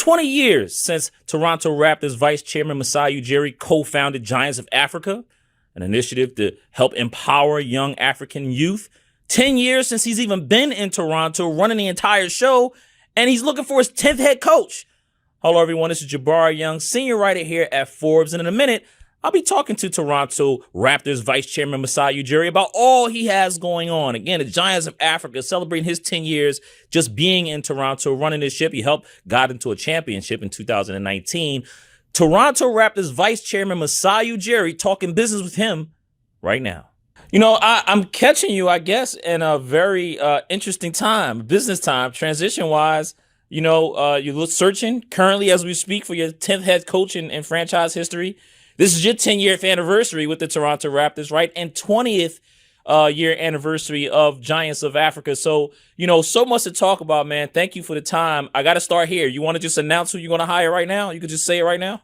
20 years since Toronto Raptors Vice Chairman Masai Ujiri co-founded Giants of Africa, an initiative to help empower young African youth. 10 years since he's even been in Toronto running the entire show, and he's looking for his 10th head coach. Hello, everyone. This is Jabari Young, senior writer here at Forbes, and in a minute, I'll be talking to Toronto Raptors Vice Chairman Masai Ujiri about all he has going on. Again, the Giants of Africa celebrating his 10 years just being in Toronto, running this ship. He helped got into a championship in 2019. Toronto Raptors Vice Chairman Masai Ujiri talking business with him right now. You know, I'm catching you, I guess, in a very interesting time, business time, transition-wise. You know, you're searching currently as we speak for your 10th head coach in franchise history. This is your 10th anniversary with the Toronto Raptors, right? And 20th year anniversary of Giants of Africa. So, you know, so much to talk about, man. Thank you for the time. I got to start here. You want to just announce who you're going to hire right now? You could just say it right now.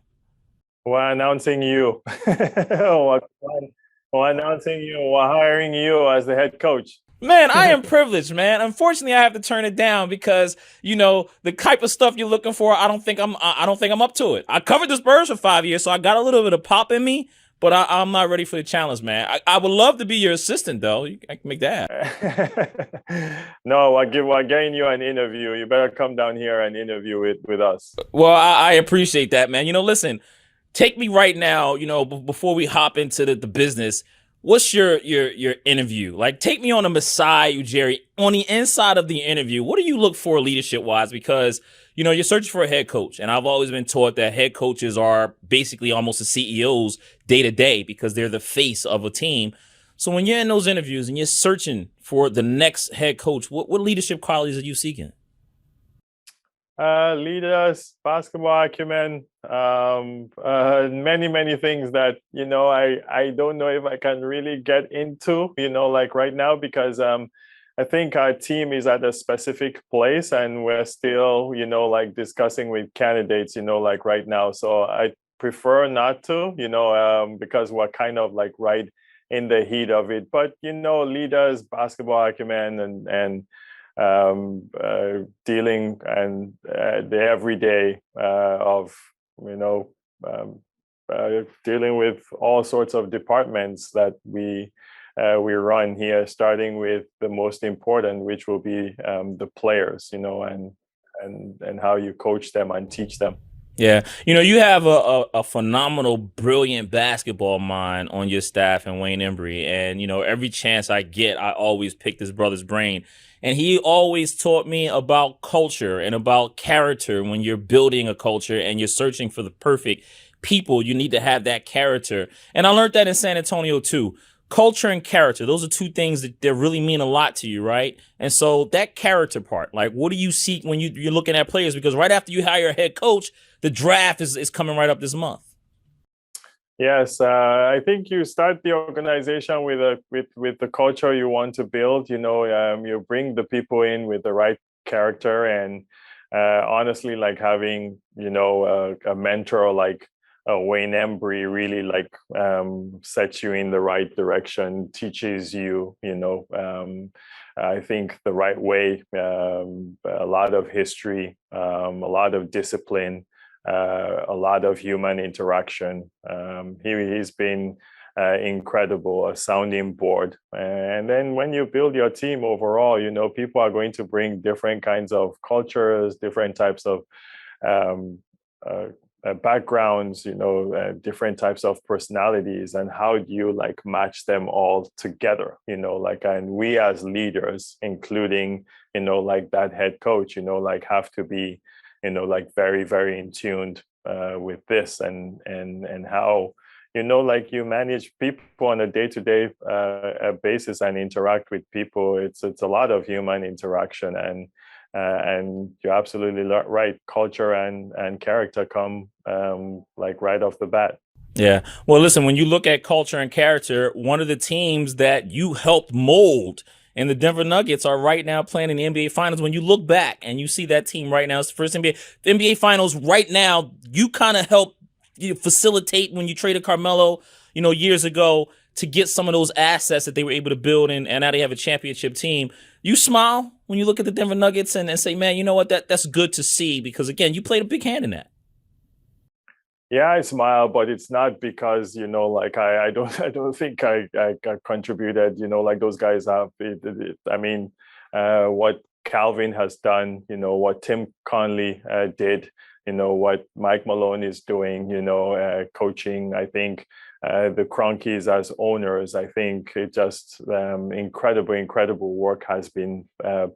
We're announcing you. We're announcing you. We're hiring you as the head coach. Man, I am privileged, man. Unfortunately, I have to turn it down because, you know, the type of stuff you're looking for, I don't think I'm up to it. I covered the Spurs for 5 years, so I got a little bit of pop in me, but I'm not ready for the challenge, man. I would love to be your assistant, though. I can make that happen. No, we're getting you an interview. You better come down here and interview with us. Well, I appreciate that, man. You know, listen, take me right now, you know, before we hop into the business. What's your interview? Like, take me on a Masai Ujiri on the inside of the interview. What do you look for leadership wise? Because, you know, you're searching for a head coach. And I've always been taught that head coaches are basically almost the CEOs day to day because they're the face of a team. So when you're in those interviews and you're searching for the next head coach, what leadership qualities are you seeking? Leaders, basketball acumen, many things that, you know, I don't know if I can really get into, you know, like right now, because I think our team is at a specific place and we're still, you know, like discussing with candidates, you know, like right now. So I prefer not to, you know, because we're kind of like right in the heat of it. But, you know, leaders, basketball acumen and dealing and the everyday of, you know, dealing with all sorts of departments that we run here, starting with the most important, which will be the players, you know, and how you coach them and teach them. Yeah. You know, you have a phenomenal, brilliant basketball mind on your staff in Wayne Embry. And, you know, every chance I get, I always pick this brother's brain. And he always taught me about culture and about character. When you're building a culture and you're searching for the perfect people, you need to have that character. And I learned that in San Antonio, too. Culture and character, those are two things that really mean a lot to you, right? And so that character part, like, what do you seek when you're looking at players? Because right after you hire a head coach, the draft is coming right up this month. Yes, I think you start the organization with the culture you want to build. You know, you bring the people in with the right character, and honestly, like having, you know, a mentor like Wayne Embry really like sets you in the right direction, teaches you, you know, I think the right way, a lot of history, a lot of discipline. A lot of human interaction. He's been incredible, a sounding board. And then when you build your team overall, you know, people are going to bring different kinds of cultures, different types of backgrounds, you know, different types of personalities, and how do you like match them all together, you know, like, and we as leaders, including, you know, like that head coach, you know, like have to be, you know, like very, very in tuned with this and how, you know, like you manage people on a day-to-day basis and interact with people. It's a lot of human interaction, and you're absolutely right. Culture and character come like right off the bat. Yeah. Well, listen, when you look at culture and character, one of the teams that you helped mold and the Denver Nuggets are right now playing in the NBA Finals. When you look back and you see that team right now, it's the first NBA Finals right now, you kind of help facilitate when you traded Carmelo, you know, years ago to get some of those assets that they were able to build, and now they have a championship team. You smile when you look at the Denver Nuggets and say, man, you know what? That's good to see because, again, you played a big hand in that. Yeah, I smile, but it's not because, like I don't think I contributed, like those guys have. I mean, what Calvin has done, what Tim Conley did, what Mike Malone is doing, coaching. I think the Cronkies as owners, I think it just incredible work has been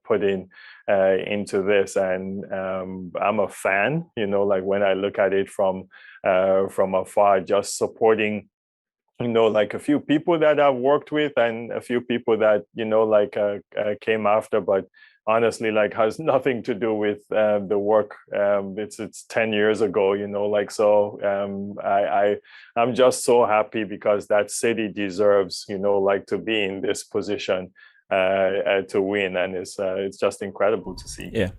put in into this, and I'm a fan. Like when I look at it from afar, just supporting like a few people that I've worked with and a few people that like came after, but honestly like has nothing to do with the work. It's 10 years ago, like, so I'm just so happy because that city deserves like to be in this position to win, and it's just incredible to see. Yeah.